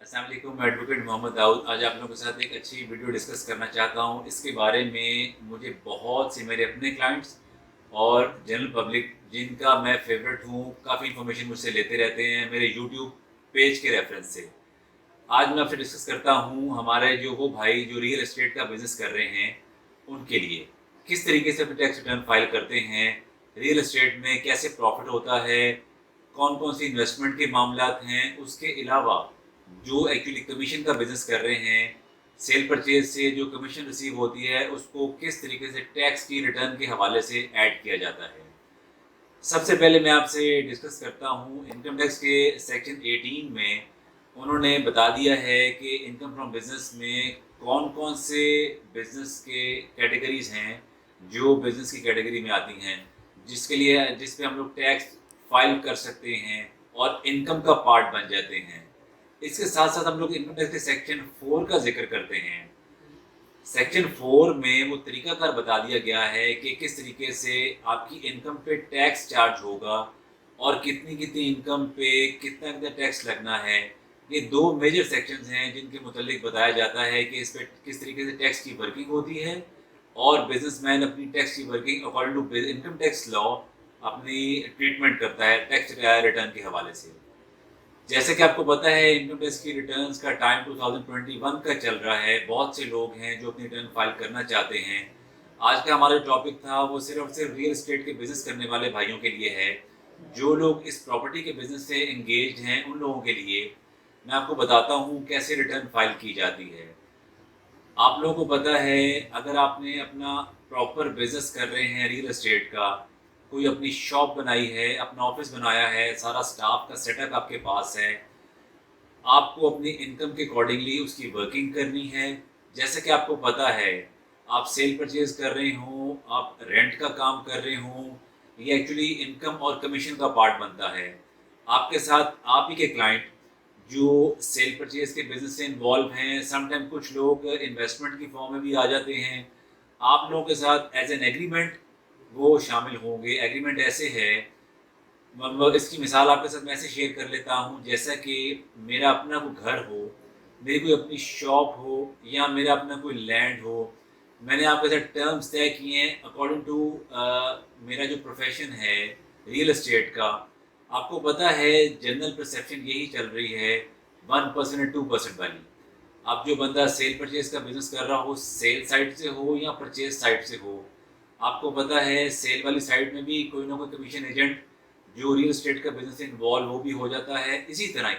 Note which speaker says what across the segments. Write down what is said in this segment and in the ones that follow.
Speaker 1: अस्सलाम वालेकुम, मैं एडवोकेट मोहम्मद दाऊद आज आप लोगों के साथ एक अच्छी वीडियो डिस्कस करना चाहता हूँ। इसके बारे में मुझे बहुत से मेरे अपने क्लाइंट्स और जनरल पब्लिक जिनका मैं फेवरेट हूँ, काफ़ी इन्फॉर्मेशन मुझसे लेते रहते हैं मेरे यूट्यूब पेज के रेफरेंस से। आज मैं आपसे डिस्कस करता हूँ हमारे जो वो भाई जो रियल एस्टेट का बिज़नेस कर रहे हैं, उनके लिए किस तरीके से अपने टैक्स रिटर्न फाइल करते हैं, रियल एस्टेट में कैसे प्रॉफ़िट होता है, कौन-कौन सी इन्वेस्टमेंट के मामलात हैं, उसके अलावा जो एक्चुअली कमीशन का बिज़नेस कर रहे हैं, सेल परचेज़ से जो कमीशन रिसीव होती है, उसको किस तरीके से टैक्स की रिटर्न के हवाले से ऐड किया जाता है। सबसे पहले मैं आपसे डिस्कस करता हूँ इनकम टैक्स के सेक्शन 18 में उन्होंने बता दिया है कि इनकम फ्रॉम बिज़नेस में कौन-कौन से बिज़नेस के कैटेगरीज़ हैं, जो बिज़नेस की कैटेगरी में आती हैं, जिसके लिए जिस पे हम लोग टैक्स फाइल कर सकते हैं और इनकम का पार्ट बन जाते हैं। इसके साथ-साथ हम लोग इनकम टैक्स के सेक्शन 4 का ज़िक्र करते हैं। सेक्शन 4 में वो तरीकाकार बता दिया गया है कि किस तरीके से आपकी इनकम पे टैक्स चार्ज होगा और कितनी-कितनी इनकम पे कितना-कितना टैक्स लगना है। ये 2 मेजर सेक्शंस हैं जिनके मुतालिक बताया जाता है कि इस पे किस तरीके से टैक्स की वर्किंग होती है और बिज़नेसमैन अपनी टैक्स की working according to income tax law अपनी ट्रीटमेंट करता है टैक्स रिटर्न के हवाले से। जैसे कि आपको पता है इनकम टैक्स की रिटर्न्स का टाइम 2021 का चल रहा है। बहुत से लोग हैं जो अपनी रिटर्न फाइल करना चाहते हैं। आज का हमारा टॉपिक था वो सिर्फ़ और सिर्फ़ रियल एस्टेट के बिज़नेस करने वाले भाइयों के लिए है। जो लोग इस प्रॉपर्टी के बिज़नेस से एंगेज्ड हैं उन लोगों के लिए मैं आपको बताता हूँ कैसे रिटर्न फाइल की जाती है। आप लोगों को पता है अगर आपने अपना प्रॉपर बिज़नेस कर रहे हैं रियल एस्टेट का, कोई अपनी शॉप बनाई है, अपना ऑफ़िस बनाया है, सारा स्टाफ़ का सेटअप आपके पास है, आपको अपनी इनकम के अकॉर्डिंगली उसकी वर्किंग करनी है। जैसे कि आपको पता है, आप सेल परचेज़ कर रहे हों, आप रेंट का काम कर रहे हों, ये एक्चुअली इनकम और कमीशन का पार्ट बनता है। आपके साथ आप ही के क्लाइंट जो सेल परचेज़ के बिज़नेस से इन्वॉल्व हैं, समटाइम कुछ लोग इन्वेस्टमेंट की फॉर्म में भी आ जाते हैं। आप लोगों के साथ एज़ एन एग्रीमेंट वो शामिल होंगे। एग्रीमेंट ऐसे है मतलब इसकी मिसाल आपके साथ मैं ऐसे शेयर कर लेता हूँ जैसा कि मेरा अपना कोई घर हो, मेरी कोई अपनी शॉप हो या मेरा अपना कोई लैंड हो, मैंने आपके साथ टर्म्स तय किए हैं अकॉर्डिंग टू मेरा जो प्रोफेशन है रियल एस्टेट का। आपको पता है जनरल परसेप्शन यही चल रही है 1% और 2% वाली। अब जो बंदा सेल परचेज़ का बिज़नेस कर रहा हो, सेल साइड से हो या परचेज़ साइड से हो, आपको पता है सेल वाली साइड में भी कोई ना कोई कमीशन एजेंट जो रियल एस्टेट का बिज़नेस इन्वॉल्व वो भी हो जाता है। इसी तरह ही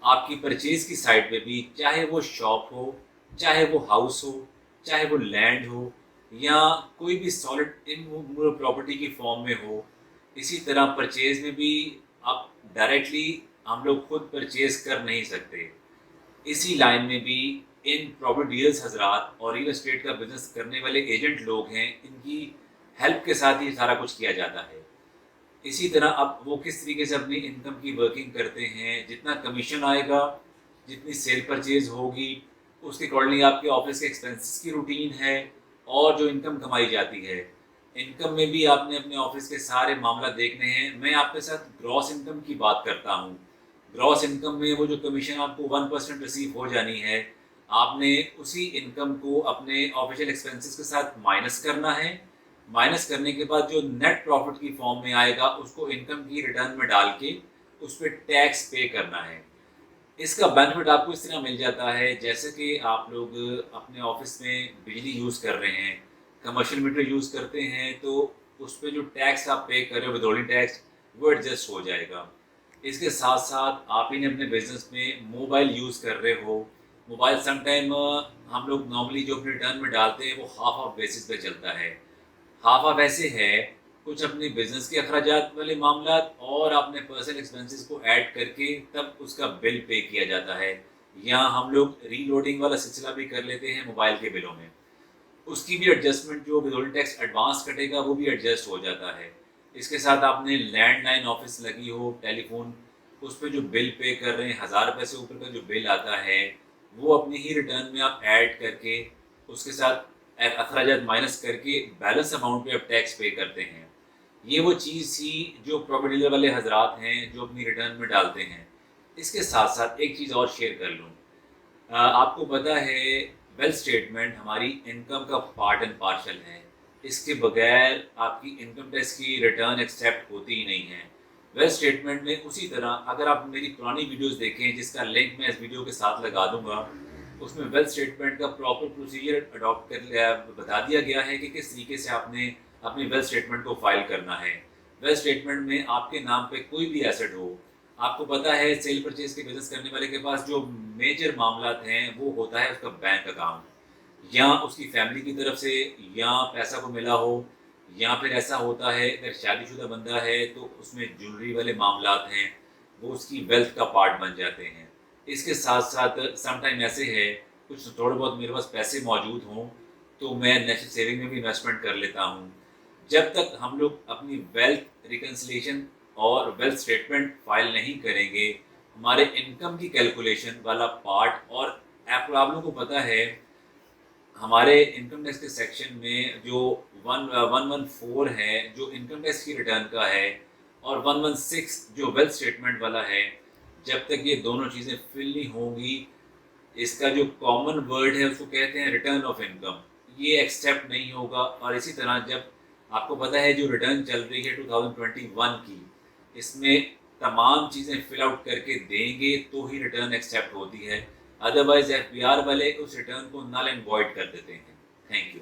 Speaker 1: आपकी परचेज़ की साइड पे भी चाहे वो शॉप हो, चाहे वो हाउस हो, चाहे वो लैंड हो या कोई भी सॉलिड इमूवेबल प्रॉपर्टी की फॉर्म में हो, इसी तरह परचेज़ में भी आप डायरेक्टली हम लोग खुद परचेज़ कर नहीं सकते। इसी लाइन में भी इन प्रॉपर्टी डीलर्स हज़रात और रियल एस्टेट का बिज़नेस करने वाले एजेंट लोग हैं, इनकी हेल्प के साथ ही सारा कुछ किया जाता है। इसी तरह अब वो किस तरीके से अपनी इनकम की वर्किंग करते हैं, जितना कमीशन आएगा, जितनी सेल परचेज़ होगी, उसके अकॉर्डिंगली आपके ऑफ़िस के एक्सपेंसेस की रूटीन है और जो इनकम कमाई जाती है। इनकम में भी आपने अपने ऑफ़िस के सारे मामला देखने हैं। मैं आपके साथ ग्रॉस इनकम की बात करता हूँ। ग्रॉस इनकम में वो जो कमीशन आपको 1% रिसीव हो जानी है, आपने उसी इनकम को अपने ऑफ़िशियल एक्सपेंसेस के साथ माइनस करना है। माइनस करने के बाद जो नेट प्रॉफ़िट की फ़ॉर्म में आएगा, उसको इनकम की रिटर्न में डाल के उस पे टैक्स पे करना है। इसका बेनिफिट आपको इस तरह मिल जाता है जैसे कि आप लोग अपने ऑफ़िस में बिजली यूज़ कर रहे हैं, कमर्शियल मीटर यूज़ करते हैं, तो उस पे जो टैक्स आप पे कर रहे हो विथहोल्डिंग टैक्स, वो एडजस्ट हो जाएगा। इसके साथ-साथ आप ही ने अपने बिज़नेस में मोबाइल यूज़ कर रहे हो, मोबाइल समटाइम हम लोग नॉर्मली जो अपने रिटर्न में डालते हैं, वो हाफ़ ऑफ बेसिस पे चलता है। हाफ़ा वैसे है, कुछ अपने बिज़नेस के अखराजात वाले मामलात और अपने पर्सनल एक्सपेंसेस को ऐड करके तब उसका बिल पे किया जाता है। यहाँ हम लोग रीलोडिंग वाला सिलसिला भी कर लेते हैं मोबाइल के बिलों में। उसकी भी एडजस्टमेंट जो विथहोल्डिंग टैक्स एडवांस कटेगा वो भी एडजस्ट हो जाता है। इसके साथ आपने लैंडलाइन ऑफ़िस लगी हो, टेलीफ़ोन, उस पे जो बिल पे कर रहे हैं, ₹1000 से ऊपर का जो बिल आता है, वो अपनी ही रिटर्न में आप ऐड करके उसके साथ अखराजात माइनस करके बैलेंस अमाउंट पे आप टैक्स पे करते हैं। ये वो चीज़ थी जो प्रॉपर्टी डीलर वाले हज़रात हैं जो अपनी रिटर्न में डालते हैं। इसके साथ साथ एक चीज़ और शेयर कर लूँ। आपको पता है वेल्थ स्टेटमेंट हमारी इनकम का पार्ट एंड पार्सल है। इसके बगैर आपकी इनकम टैक्स की रिटर्न एक्सेप्ट होती ही नहीं है। वेल्थ स्टेटमेंट में उसी तरह अगर आप मेरी पुरानी वीडियोस देखें जिसका लिंक मैं इस वीडियो के साथ लगा दूंगा, उसमें वेल्थ स्टेटमेंट का प्रॉपर प्रोसीजर अडॉप्ट कर लिया, बता दिया गया है कि किस तरीके से आपने अपनी वेल्थ स्टेटमेंट को फाइल करना है। वेल्थ स्टेटमेंट में आपके नाम पे कोई भी एसेट हो, आपको पता है सेल परचेज के बिजनेस करने वाले के पास जो मेजर मामलात हैं वो होता है उसका बैंक अकाउंट, या उसकी फैमिली की तरफ से या पैसा को मिला हो, या फिर ऐसा होता है अगर शादीशुदा बंदा है तो उसमें ज्वेलरी वाले मामलात हैं, वो उसकी वेल्थ का पार्ट बन जाते हैं। इसके साथ साथ समटाइम ऐसे है कुछ थोड़े बहुत मेरे पास पैसे मौजूद हों तो मैं नेशनल सेविंग में भी इन्वेस्टमेंट कर लेता हूँ। जब तक हम लोग अपनी वेल्थ रिकन्सिलिएशन और वेल्थ स्टेटमेंट फाइल नहीं करेंगे, हमारे इनकम की कैलकुलेशन वाला पार्ट, और आप लोगों को पता है हमारे इनकम टैक्स के सेक्शन में जो 114 है जो इनकम टैक्स की रिटर्न का है, और 116 जो वेल्थ स्टेटमेंट वाला है, जब तक ये दोनों चीज़ें फिल नहीं होंगी, इसका जो कॉमन वर्ड है उसको कहते हैं रिटर्न ऑफ इनकम, ये एक्सेप्ट नहीं होगा। और इसी तरह जब आपको पता है जो रिटर्न चल रही है 2021 की, इसमें तमाम चीज़ें फिल आउट करके देंगे तो ही रिटर्न एक्सेप्ट होती है, अदरवाइज एफबीआर वाले उस रिटर्न को नल एंड वॉइड कर देते हैं। Thank you.